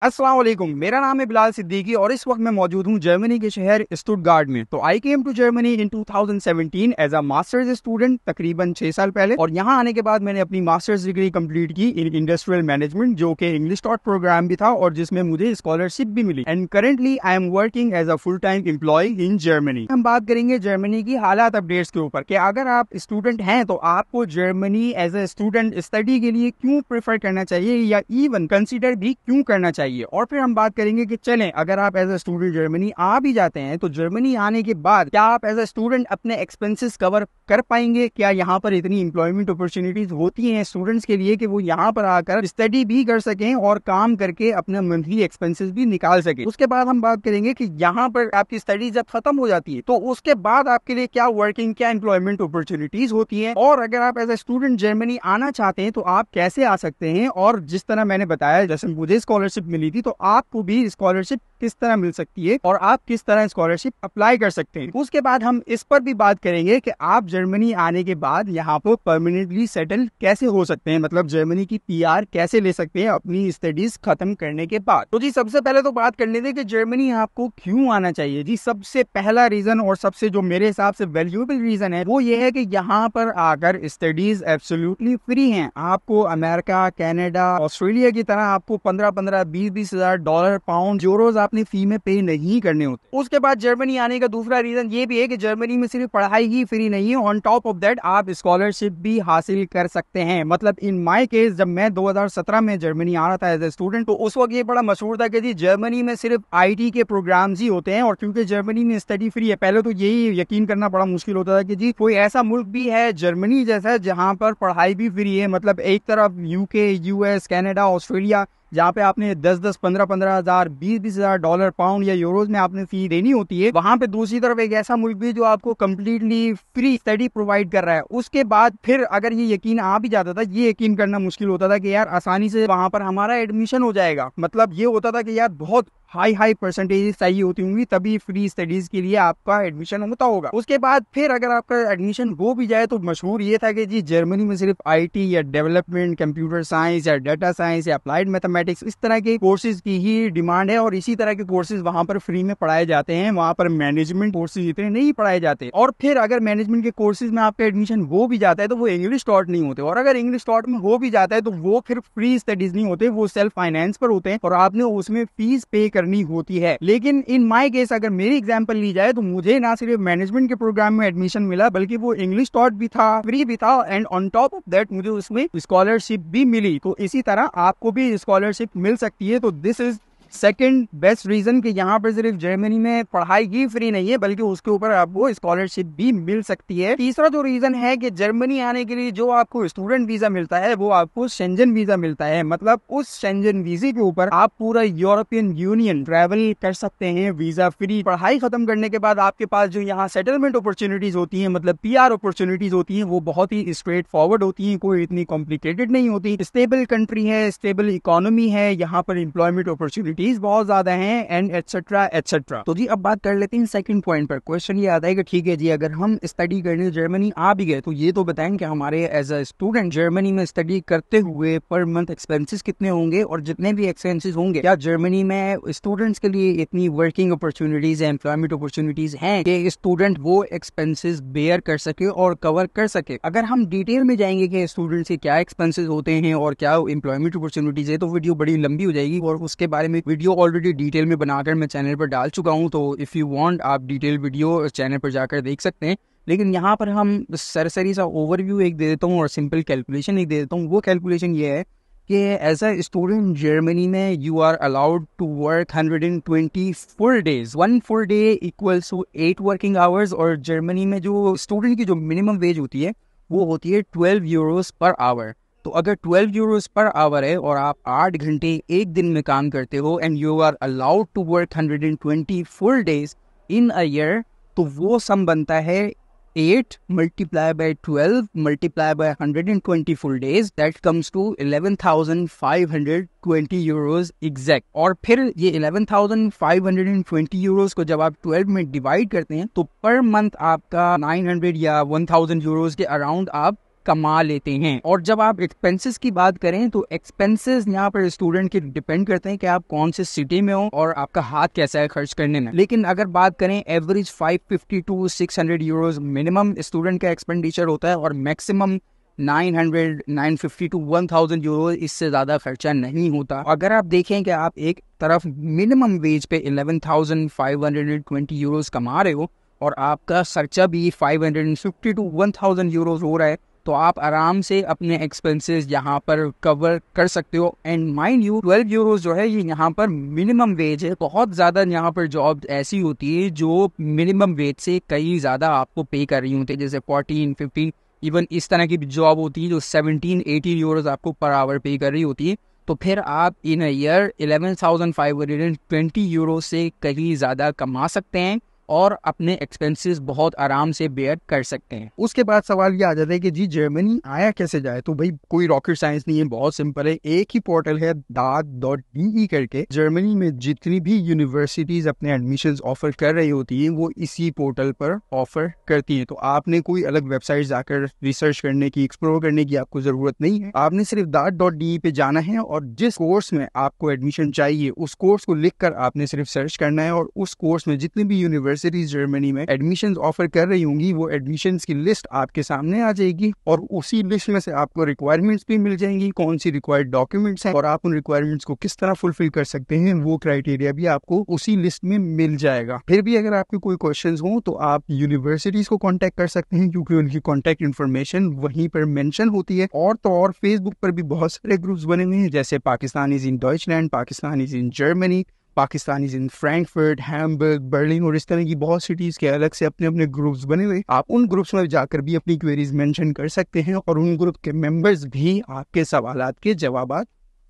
अस्सलाम वालेकुम। मेरा नाम है बिलाल सिद्दीकी और इस वक्त मैं मौजूद हूँ जर्मनी के शहर स्टुटगार्ट में। तो I came to Germany in 2017 as a masters student, तकरीबन 6 साल पहले। और यहाँ आने के बाद मैंने अपनी मास्टर्स डिग्री कंप्लीट की इन इंडस्ट्रियल मैनेजमेंट, जो कि इंग्लिश टॉट प्रोग्राम भी था और जिसमें मुझे स्कॉलरशिप भी मिली। And currently I am working as a full time employ in Germany. हम बात करेंगे जर्मनी की हालात अपडेट्स के ऊपर कि अगर आप स्टूडेंट हैं तो आपको Germany as a student study के लिए क्यों प्रेफर करना चाहिए या इवन कंसिडर भी क्यों करना चाहिए। और फिर हम बात करेंगे कि चलें, अगर आप एज ए स्टूडेंट जर्मनी आ भी जाते हैं तो जर्मनी आने के बाद क्या आप एज ए स्टूडेंट अपने एक्सपेंसेस कवर कर पाएंगे। क्या यहाँ पर इतनी एम्प्लॉयमेंट अपॉर्चुनिटीज होती हैं स्टूडेंट्स के लिए कि वो यहाँ पर आकर स्टडी भी कर सकें और काम करके अपने मंथली एक्सपेंसेस भी निकाल सके। उसके बाद हम बात करेंगे कि यहाँ पर आपकी स्टडी जब खत्म हो जाती है तो उसके बाद आपके लिए क्या वर्किंग, क्या एम्प्लॉयमेंट अपॉर्चुनिटीज होती है। और अगर आप एज ए स्टूडेंट जर्मनी आना चाहते हैं तो आप कैसे आ सकते हैं। और जिस तरह मैंने बताया, जैसे मुझे स्कॉलरशिप मिली थी तो आपको भी स्कॉलरशिप किस तरह मिल सकती है और आप किस तरह स्कॉलरशिप अप्लाई कर सकते हैं। उसके बाद हम इस पर भी बात करेंगे कि आप जर्मनी आने के बाद यहाँ पर परमानेंटली सेटल कैसे हो सकते हैं, मतलब जर्मनी की पीआर कैसे ले सकते हैं अपनी स्टडीज खत्म करने के बाद। तो जी सबसे पहले तो बात कर लेते हैं कि जर्मनी आपको क्यों आना चाहिए। जी सबसे पहला रीजन और सबसे जो मेरे हिसाब से वैल्यूएबल रीजन है वो ये है कि यहाँ पर आकर स्टडीज एब्सोल्युटली फ्री हैं। आपको अमेरिका, कनाडा, ऑस्ट्रेलिया की तरह आपको 15-15, 20-20 हजार डॉलर, पाउंड, यूरोज आपने फी में पे नहीं करने होते। उसके बाद जर्मनी आने का दूसरा रीजन ये भी है कि जर्मनी में सिर्फ पढ़ाई ही फ्री नहीं है, ऑन टॉप ऑफ दैट आप स्कॉलरशिप भी हासिल कर सकते हैं। मतलब इन माय केस जब मैं 2017 में जर्मनी आ रहा था एज ए स्टूडेंट तो उस वक्त ये बड़ा मशहूर था कि जी जर्मनी में सिर्फ आईटी के प्रोग्राम्स ही होते हैं। और क्योंकि जर्मनी में स्टडी फ्री है, पहले तो यही यकीन करना बड़ा मुश्किल होता था कि जी कोई ऐसा मुल्क भी है जर्मनी जैसा जहां पर पढ़ाई भी फ्री है। मतलब एक तरफ यूके, यूएस, कनाडा, ऑस्ट्रेलिया जहाँ पे आपने 10-10, 15-15 हजार, 20-20 हजार डॉलर, पाउंड या यूरोज में आपने फी देनी होती है, वहां पे दूसरी तरफ एक ऐसा मुल्क भी जो आपको कम्प्लीटली फ्री स्टडी प्रोवाइड कर रहा है। उसके बाद फिर अगर ये यकीन आ भी जाता था, ये यकीन करना मुश्किल होता था कि यार आसानी से वहां पर हमारा एडमिशन हो जाएगा। मतलब ये होता था कि यार बहुत हाई परसेंटेज चाहिए होती होंगी तभी फ्री स्टडीज के लिए आपका एडमिशन होता होगा। उसके बाद फिर अगर आपका एडमिशन हो भी जाए तो मशहूर ये था कि जी जर्मनी में सिर्फ आईटी या डेवलपमेंट, कंप्यूटर साइंस या डाटा साइंस या अप्लाइड मैथमेटिक्स, इस तरह के कोर्सेज की ही डिमांड है और इसी तरह के कोर्सेज वहां पर फ्री में पढ़ाए जाते हैं। वहां पर मैनेजमेंट कोर्सेज इतने नहीं पढ़ाए जाते। और फिर अगर मैनेजमेंट के कोर्सेज में आपका एडमिशन हो भी जाता है तो वो इंग्लिश टॉट नहीं होते। और अगर इंग्लिश टॉट में हो भी जाता है तो वो फिर फ्री स्टडीज नहीं होते, वो सेल्फ फाइनेंस पर होते हैं और आपने उसमें फीस पे करनी होती है। लेकिन इन माय केस अगर मेरी एग्जांपल ली जाए तो मुझे ना सिर्फ मैनेजमेंट के प्रोग्राम में एडमिशन मिला बल्कि वो इंग्लिश टॉट भी था, फ्री भी था and on top of that मुझे उसमें स्कॉलरशिप भी मिली। तो इसी तरह आपको भी स्कॉलरशिप मिल सकती है। तो this is second best reason कि यहाँ पर सिर्फ जर्मनी में पढ़ाई ही फ्री नहीं है बल्कि उसके ऊपर आपको स्कॉलरशिप भी मिल सकती है। तीसरा जो रीजन है कि जर्मनी आने के लिए जो आपको स्टूडेंट वीजा मिलता है वो आपको शेंजन वीजा मिलता है। मतलब उस शेंजन वीजे के ऊपर आप पूरा यूरोपियन यूनियन ट्रैवल कर सकते हैं वीजा फ्री। पढ़ाई खत्म करने के बाद आपके पास जो यहाँ सेटलमेंट अपॉर्चुनिटीज होती है, मतलब पीआर अपॉर्चुनिटीज होती है, वो बहुत ही स्ट्रेट फॉरवर्ड होती है, कोई इतनी कॉम्प्लिकेटेड नहीं होती। स्टेबल कंट्री है, स्टेबल इकोनॉमी है, यहाँ पर एम्प्लॉयमेंट अपॉर्चुनिटी बहुत ज्यादा हैं एंड एटसेट्रा एटसेट्रा। तो जी अब बात कर लेते हैं सेकंड पॉइंट पर। क्वेश्चन ये आता है कि ठीक है जी, अगर हम स्टडी करने जर्मनी आ भी गए तो ये तो बताएं कि हमारे एज अ स्टूडेंट जर्मनी में स्टडी करते हुए पर मंथ एक्सपेंसेस कितने होंगे और जितने भी एक्सपेंसेस होंगे क्या जर्मनी में स्टूडेंट्स के लिए इतनी वर्किंग अपॉर्चुनिटीज, एम्प्लॉयमेंट अपॉर्चुनिटीज हैं कि स्टूडेंट वो एक्सपेंसेस बेयर कर सके और कवर कर सके। अगर हम डिटेल में जाएंगे कि स्टूडेंट्स के क्या एक्सपेंसेस होते हैं और क्या एम्प्लॉयमेंट अपॉर्चुनिटीज है तो वीडियो बड़ी लंबी हो जाएगी और उसके बारे में वीडियो ऑलरेडी डिटेल में बनाकर मैं चैनल पर डाल चुका हूं। तो इफ यू वांट आप डिटेल वीडियो चैनल पर जाकर देख सकते हैं। लेकिन यहाँ पर हम सरसरी सा ओवरव्यू एक दे देता हूँ और सिंपल कैलकुलेशन एक दे देता हूँ। वो कैलकुलेशन ये है कि एज अ स्टूडेंट जर्मनी में you are allowed to work 120 full days. 1 full day equals to 8 working hours. और जर्मनी में जो स्टूडेंट की जो मिनिमम वेज होती है वो होती है 12 यूरोज पर आवर। तो अगर 12 यूरोज पर आवर है और आप 8 घंटे एक दिन में काम करते हो and you are allowed to work 120 full days in a year, तो वो सम बनता है 8 multiplied by 12 multiplied by 120 full days, that comes to 11,520 euros exact। और फिर ये 11,520 euros को जब आप 12 में डिवाइड करते हैं तो पर मंथ आपका 900 या 1000 euros के अराउंड आप कमा लेते हैं। और जब आप एक्सपेंसेस की बात करें तो एक्सपेंसेस यहाँ पर स्टूडेंट के डिपेंड करते हैं कि आप कौन से सिटी में हो और आपका हाथ कैसा है खर्च करने में। लेकिन अगर बात करें average 550 to 600 euros minimum student का एक्सपेंडिचर होता है और मैक्सिमम 900, 950 टू 1000 यूरो, इससे ज़्यादा खर्चा नहीं होता। अगर आप देखें कि आप एक तरफ मिनिमम वेज पे 11,520 यूरोज कमा रहे हो और आपका खर्चा भी 550 टू 1000 यूरोज हो रहा है, तो आप आराम से अपने एक्सपेंसेस यहाँ पर कवर कर सकते हो। एंड माइंड यू 12 यूरोज जो है ये यहाँ पर मिनिमम वेज है। बहुत ज़्यादा यहाँ पर जॉब ऐसी होती है जो मिनिमम वेज से कई ज़्यादा आपको पे कर रही होती है, जैसे 14, 15, इवन इस तरह की जॉब होती है जो 17, 18 यूरोज आपको पर आवर पे कर रही होती है। तो फिर आप इन अ ईयर 11,520 यूरो से कहीं ज़्यादा कमा सकते हैं और अपने एक्सपेंसेस बहुत आराम से बेयर कर सकते हैं। उसके बाद सवाल ये आ जाता है कि जी जर्मनी आया कैसे जाए। तो भाई कोई रॉकेट साइंस नहीं है, बहुत सिंपल है। एक ही पोर्टल है DAAD.de करके। जर्मनी में जितनी भी यूनिवर्सिटीज अपने एडमिशंस ऑफर कर रही होती है वो इसी पोर्टल पर ऑफर करती है। तो आपने कोई अलग वेबसाइट जाकर रिसर्च करने की, एक्सप्लोर करने की आपको जरूरत नहीं है। आपने सिर्फ DAAD.de पे जाना है और जिस कोर्स में आपको एडमिशन चाहिए उस कोर्स को लिखकर आपने सिर्फ सर्च करना है और उस कोर्स में जितनी भी यूनिवर्सिटीज जर्मनी में एडमिशंस ऑफर कर रही होंगी वो एडमिशंस की लिस्ट आपके सामने आ जाएगी और उसी लिस्ट में से आपको रिक्वायरमेंट्स भी मिल जाएंगी, कौन सी रिक्वायर्ड डॉक्यूमेंट्स हैं और आप उन रिक्वायरमेंट्स को किस तरह फुलफिल कर सकते हैं, वो क्राइटेरिया भी आपको उसी लिस्ट में मिल जाएगा। फिर भी अगर आपके कोई क्वेश्चंस हो तो आप यूनिवर्सिटीज को कांटेक्ट कर सकते हैं क्योंकि उनकी कांटेक्ट इन्फॉर्मेशन वहीं पर मेंशन होती है। और तो और फेसबुक पर भी बहुत सारे ग्रुप्स बने हुए हैं, जैसे Pakistanis in Deutschland, Pakistanis in Germany, Pakistanis in Frankfurt, Hamburg, Berlin और इस तरह की बहुत सिटीज के अलग से अपने अपने ग्रुप्स बने हुए। आप उन ग्रुप्स में जाकर भी अपनी क्वेरीज मेंशन कर सकते हैं और उन ग्रुप के मेंबर्स भी आपके सवालात के जवाब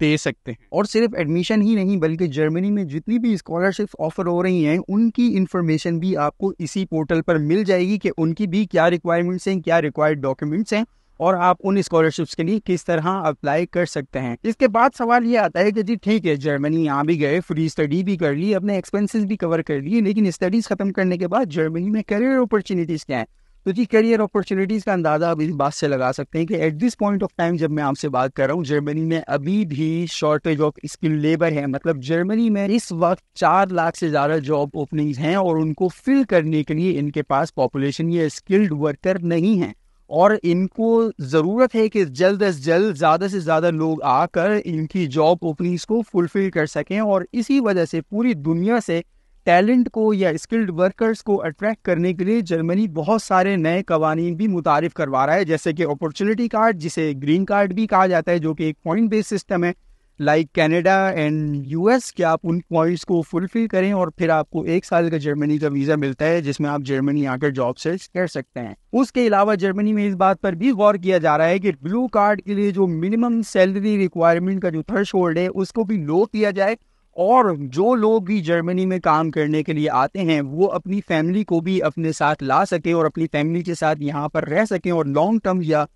दे सकते हैं। और सिर्फ एडमिशन ही नहीं बल्कि जर्मनी में जितनी भी स्कॉलरशिप ऑफर हो रही हैं उनकी इंफॉर्मेशन भी आपको इसी पोर्टल पर मिल जाएगी कि उनकी भी क्या रिक्वायरमेंट्स हैं, क्या रिक्वायर्ड डॉक्यूमेंट्स हैं और आप उन स्कॉलरशिप्स के लिए किस तरह अप्लाई कर सकते हैं। इसके बाद सवाल ये आता है कि जी ठीक है, जर्मनी यहाँ भी गए, फ्री स्टडी भी कर ली, अपने एक्सपेंसेस भी कवर कर लिए, लेकिन स्टडीज खत्म करने के बाद जर्मनी में करियर अपॉर्चुनिटीज क्या है। तो जी करियर अपॉर्चुनिटीज का अंदाजा अब इस बात से लगा सकते हैं कि at this point of time जब मैं आपसे बात कर रहा हूँ जर्मनी में अभी भी शॉर्टेज ऑफ स्किल लेबर है। मतलब जर्मनी में इस वक्त 4 लाख से ज्यादा जॉब ओपनिंग्स हैं और उनको फिल करने के लिए इनके पास पॉपुलेशन या स्किल्ड वर्कर नहीं है और इनको जरूरत है कि जल्द से जल्द ज्यादा से ज्यादा लोग आकर इनकी जॉब ओपनिंग्स को फुलफिल कर सकें। और इसी वजह से पूरी दुनिया से टैलेंट को या स्किल्ड वर्कर्स को अट्रैक्ट करने के लिए जर्मनी बहुत सारे नए कवानीन भी मुतारिफ करवा रहा है, जैसे कि अपॉर्चुनिटी कार्ड, जिसे ग्रीन कार्ड भी कहा जाता है, जो कि एक पॉइंट बेस्ड सिस्टम है लाइक कनाडा एंड यूएस। कि आप उन पॉइंट्स को फुलफिल करें और फिर आपको 1 साल का जर्मनी का वीजा मिलता है जिसमें आप जर्मनी आकर जॉब सर्च कर सकते हैं। उसके अलावा जर्मनी में इस बात पर भी गौर किया जा रहा है कि ब्लू कार्ड के लिए जो मिनिमम सैलरी रिक्वायरमेंट का जो थ्रेशोल्ड है उसको भी लो किया जाए और जो लोग भी जर्मनी में काम करने के लिए आते हैं वो अपनी फैमिली को भी अपने साथ ला सके और अपनी फैमिली के साथ यहाँ पर रह सकें और लॉन्ग टर्म या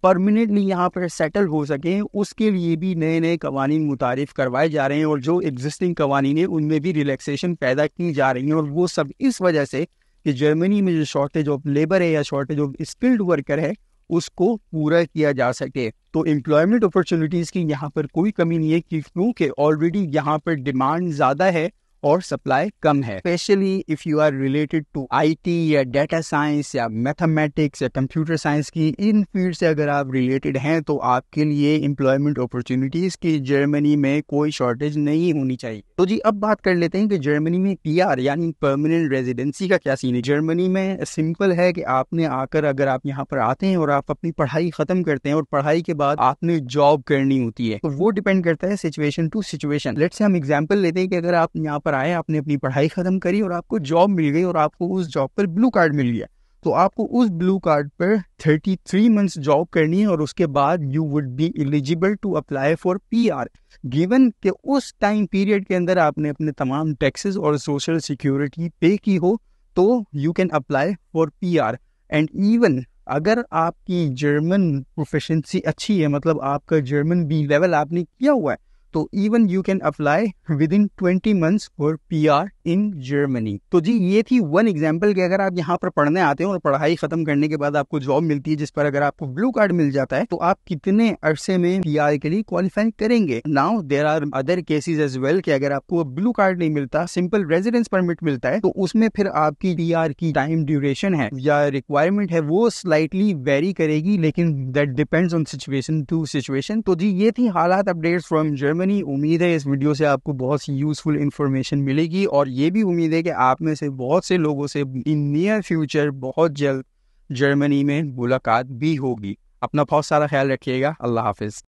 परमानेंटली यहाँ पर सेटल हो सकें। उसके लिए भी नए नए कवानीन मुतारिफ करवाए जा रहे हैं और जो एग्जिस्टिंग कवानीन है उनमें भी रिलैक्सेशन पैदा की जा रही है। और वो सब इस वजह से कि जर्मनी में जो शॉर्टेज ऑफ लेबर है या शॉर्टेज ऑफ स्किल्ड वर्कर है उसको पूरा किया जा सके। तो एम्प्लॉयमेंट अपॉर्चुनिटीज की यहाँ पर कोई कमी नहीं है क्योंकि ऑलरेडी यहाँ पर डिमांड ज्यादा है और सप्लाई कम है। Specially if you are related to IT या डाटा साइंस या मैथमेटिक्स या कंप्यूटर साइंस की इन फील्ड से अगर आप रिलेटेड हैं तो आपके लिए एम्प्लॉयमेंट अपॉर्चुनिटीज की जर्मनी में कोई शॉर्टेज नहीं होनी चाहिए। तो जी अब बात कर लेते हैं कि जर्मनी में पीआर यानी परमानेंट रेजिडेंसी का क्या सीन है। जर्मनी में सिंपल है कि आपने आकर अगर आप यहाँ पर आते हैं और आप अपनी पढ़ाई खत्म करते हैं और पढ़ाई के बाद आपने जॉब करनी होती है तो वो डिपेंड करता है situation to situation. Let's say हम एग्जांपल लेते हैं कि अगर आप यहाँ पर आए, आपने अपनी पढ़ाई खत्म करी और आपको जॉब मिल गई और आपको उस जॉब पर ब्लू कार्ड मिल गया तो आपको उस ब्लू कार्ड पर 33 मंथ्स जॉब करनी है और उसके बाद you would be eligible to apply for PR. Given कि उस टाइम पीरियड के अंदर आपने अपने तमाम टैक्सेस और सोशल सिक्योरिटी पे की हो तो you can apply for PR. And even अगर आपकी जर्मन प्रोफिशिएंसी अच्छी है, मतलब आपका जर्मन बी लेवल आपने किया हुआ है, तो even you can apply with in 20 months for PR in Germany. तो जी ये थी वन एग्जाम्पल कि अगर आप यहाँ पर पढ़ने आते हो और पढ़ाई खत्म करने के बाद आपको जॉब मिलती है जिस पर अगर आपको ब्लू कार्ड मिल जाता है तो आप कितने अरसे में PR के लिए क्वालिफाई करेंगे। Now there are other cases as well कि अगर आपको ब्लू कार्ड नहीं मिलता, सिंपल रेजिडेंस परमिट मिलता है, तो उसमें फिर आपकी PR की टाइम ड्यूरेशन है या रिक्वायरमेंट है वो स्लाइटली वेरी करेगी, लेकिन that depends on situation to situation. तो जी ये थी हालात अपडेट्स फ्रॉम जर्मनी। उम्मीद है इस वीडियो से आपको बहुत सी यूजफुल इंफॉर्मेशन मिलेगी और ये भी उम्मीद है कि आप में से बहुत से लोगों से इन नियर फ्यूचर बहुत जल्द जर्मनी में मुलाकात भी होगी। अपना बहुत सारा ख्याल रखिएगा। अल्लाह हाफिज।